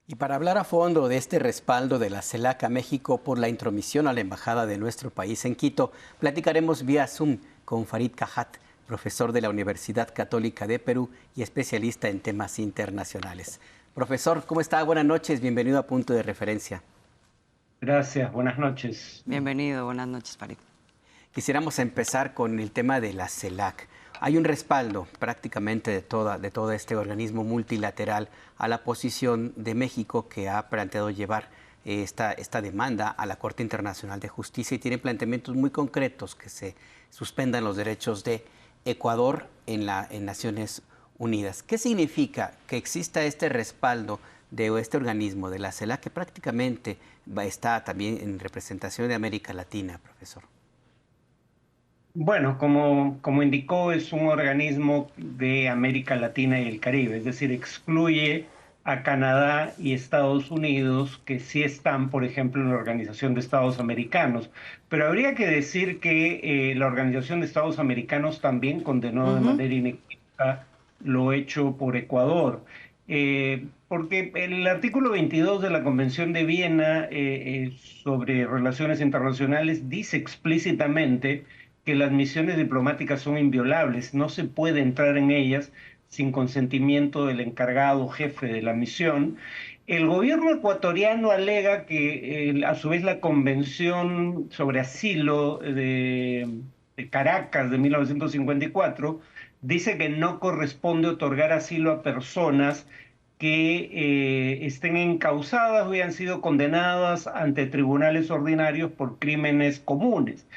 Y para hablar a fondo de este respaldo de la CELAC a México por la intromisión a la embajada de nuestro país en Quito, platicaremos vía Zoom con Farid Cajat, profesor de la Universidad Católica de Perú y especialista en temas internacionales. Profesor, ¿cómo está? Buenas noches, bienvenido a Punto de Referencia. Gracias, buenas noches. Bienvenido, buenas noches, Farid. Quisiéramos empezar con el tema de la CELAC. Hay un respaldo prácticamente de todo este organismo multilateral a la posición de México, que ha planteado llevar esta demanda a la Corte Internacional de Justicia y tiene planteamientos muy concretos: que se suspendan los derechos de Ecuador en Naciones Unidas. ¿Qué significa que exista este respaldo de este organismo, de la CELAC, que prácticamente está también en representación de América Latina, profesor? Bueno, como indicó, es un organismo de América Latina y el Caribe, es decir, excluye a Canadá y Estados Unidos, que sí están, por ejemplo, en la Organización de Estados Americanos. Pero habría que decir que la Organización de Estados Americanos también condenó de manera inequívoca lo hecho por Ecuador. Porque el artículo 22 de la Convención de Viena sobre Relaciones Internacionales dice explícitamente que las misiones diplomáticas son inviolables, no se puede entrar en ellas sin consentimiento del encargado jefe de la misión. El gobierno ecuatoriano alega que a su vez la Convención sobre Asilo de Caracas de 1954 dice que no corresponde otorgar asilo a personas que estén encausadas o hayan sido condenadas ante tribunales ordinarios por crímenes comunes,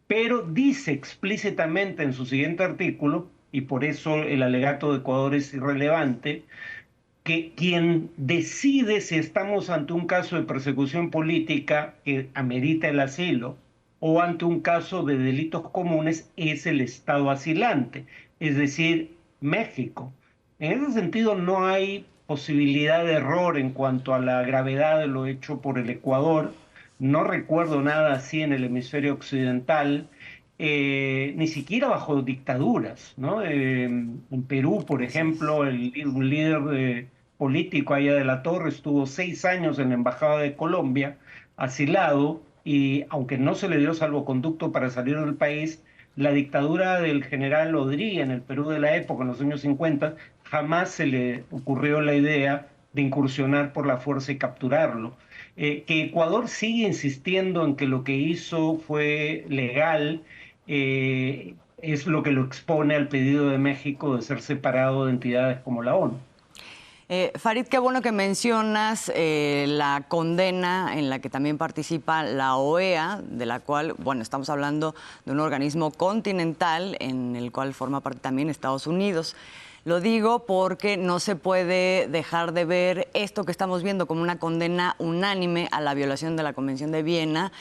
pero dice explícitamente en su siguiente artículo, y por eso el alegato de Ecuador es irrelevante, que quien decide si estamos ante un caso de persecución política que amerita el asilo o ante un caso de delitos comunes es el Estado asilante, es decir, México. En ese sentido no hay posibilidad de error en cuanto a la gravedad de lo hecho por el Ecuador. No recuerdo nada así en el hemisferio occidental, ni siquiera bajo dictaduras, ¿no? En Perú, por Así es. ejemplo, un líder político allá de la Torre estuvo 6 años en la Embajada de Colombia, asilado, y aunque no se le dio salvoconducto para salir del país, la dictadura del general Odría en el Perú de la época, en los años 50, jamás se le ocurrió la idea de incursionar por la fuerza y capturarlo. Que Ecuador sigue insistiendo en que lo que hizo fue legal, es lo que lo expone al pedido de México de ser separado de entidades como la ONU. Farid, qué bueno que mencionas la condena en la que también participa la OEA, de la cual, bueno, estamos hablando de un organismo continental en el cual forma parte también Estados Unidos. Lo digo porque no se puede dejar de ver esto que estamos viendo como una condena unánime a la violación de la Convención de Viena,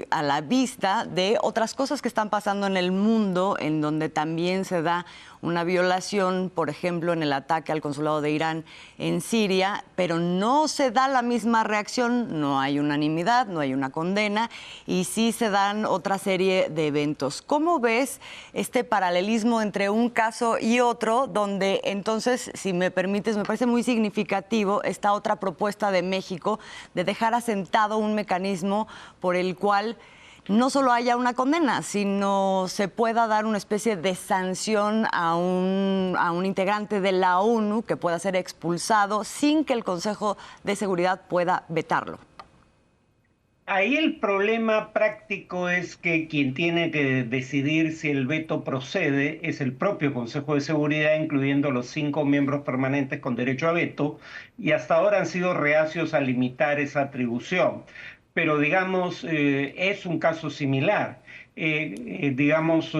a la vista de otras cosas que están pasando en el mundo, en donde también se da una violación, por ejemplo, en el ataque al consulado de Irán en Siria, pero no se da la misma reacción, no hay unanimidad, no hay una condena, y sí se dan otra serie de eventos. ¿Cómo ves este paralelismo entre un caso y otro, donde entonces, si me permites, me parece muy significativo esta otra propuesta de México de dejar asentado un mecanismo por el cual no solo haya una condena, sino se pueda dar una especie de sanción a un integrante de la ONU que pueda ser expulsado sin que el Consejo de Seguridad pueda vetarlo? Ahí el problema práctico es que quien tiene que decidir si el veto procede es el propio Consejo de Seguridad, incluyendo los 5 miembros permanentes con derecho a veto, y hasta ahora han sido reacios a limitar esa atribución. Pero digamos, es un caso similar. Digamos,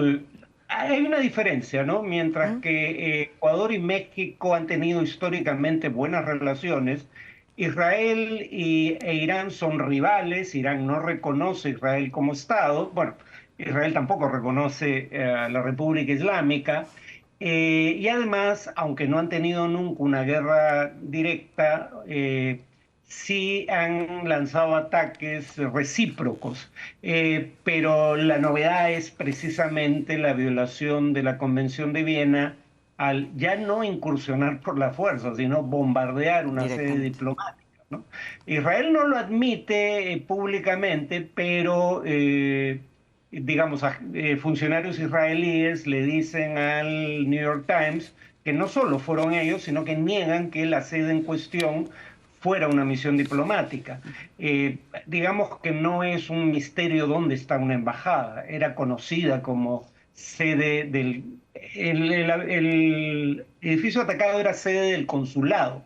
hay una diferencia, ¿no? Mientras que Ecuador y México han tenido históricamente buenas relaciones, Israel e Irán son rivales. Irán no reconoce a Israel como Estado. Bueno, Israel tampoco reconoce a la República Islámica. Y además, aunque no han tenido nunca una guerra directa, sí han lanzado ataques recíprocos. Pero la novedad es precisamente la violación de la Convención de Viena al ya no incursionar por la fuerza, sino bombardear una sede Directamente. diplomática. ¿no? Israel no lo admite públicamente, pero digamos, funcionarios israelíes le dicen al New York Times que no solo fueron ellos, sino que niegan que la sede en cuestión fuera una misión diplomática. Digamos que no es un misterio dónde está una embajada, era conocida como sede del... el edificio atacado era sede del consulado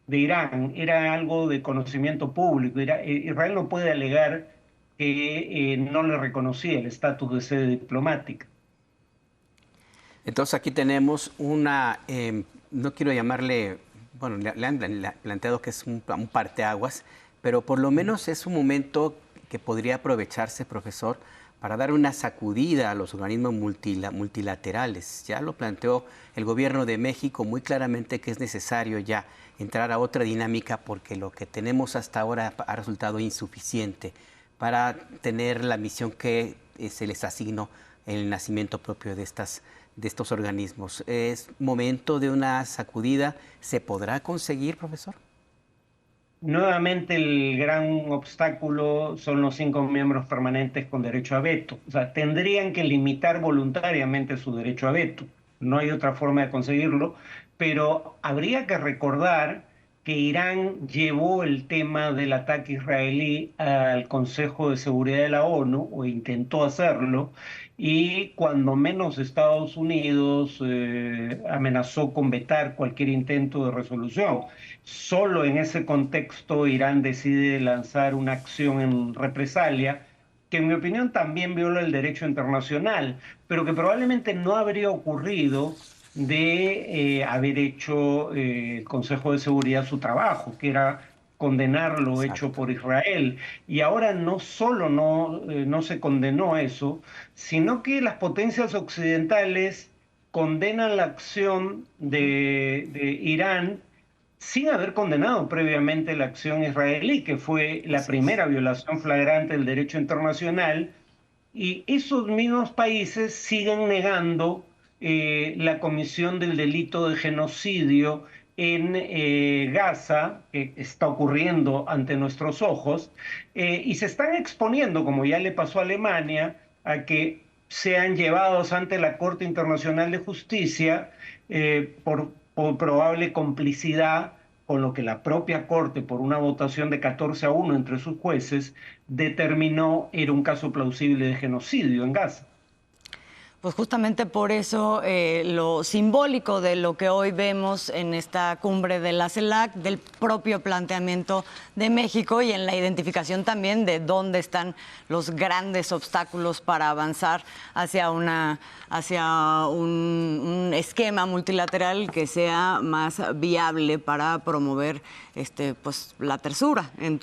de Irán, era algo de conocimiento público. Israel no puede alegar que no le reconocía el estatus de sede diplomática. Entonces aquí tenemos una, no quiero llamarle, bueno, le han planteado que es un parteaguas, pero por lo menos es un momento que podría aprovecharse, profesor, para dar una sacudida a los organismos multilaterales. Ya lo planteó el gobierno de México muy claramente que es necesario ya entrar a otra dinámica porque lo que tenemos hasta ahora ha resultado insuficiente para tener la misión que se les asignó en el nacimiento propio de estos organismos. ¿Es momento de una sacudida? ¿Se podrá conseguir, profesor? Nuevamente el gran obstáculo son los 5 miembros permanentes con derecho a veto. O sea, tendrían que limitar voluntariamente su derecho a veto. No hay otra forma de conseguirlo, pero habría que recordar que Irán llevó el tema del ataque israelí al Consejo de Seguridad de la ONU, o intentó hacerlo, y cuando menos Estados Unidos amenazó con vetar cualquier intento de resolución. Solo en ese contexto Irán decide lanzar una acción en represalia que en mi opinión también viola el derecho internacional, pero que probablemente no habría ocurrido de haber hecho el Consejo de Seguridad su trabajo, que era condenar lo hecho Exacto. por Israel. Y ahora no solo no se condenó eso, sino que las potencias occidentales condenan la acción de Irán sin haber condenado previamente la acción israelí, que fue la Así es. primera violación flagrante del derecho internacional, y esos mismos países siguen negando la comisión del delito de genocidio en Gaza, que está ocurriendo ante nuestros ojos, y se están exponiendo, como ya le pasó a Alemania, a que sean llevados ante la Corte Internacional de Justicia por probable complicidad con lo que la propia Corte, por una votación de 14-1 entre sus jueces, determinó era un caso plausible de genocidio en Gaza. Pues justamente por eso lo simbólico de lo que hoy vemos en esta cumbre de la CELAC, del propio planteamiento de México y en la identificación también de dónde están los grandes obstáculos para avanzar hacia un esquema multilateral que sea más viable para promover pues, la tersura en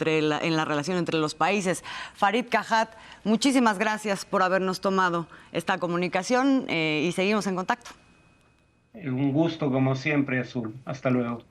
la relación entre los países. Farid Kajat, muchísimas gracias por habernos tomado esta comunicación y seguimos en contacto. Un gusto como siempre, Azul. Hasta luego.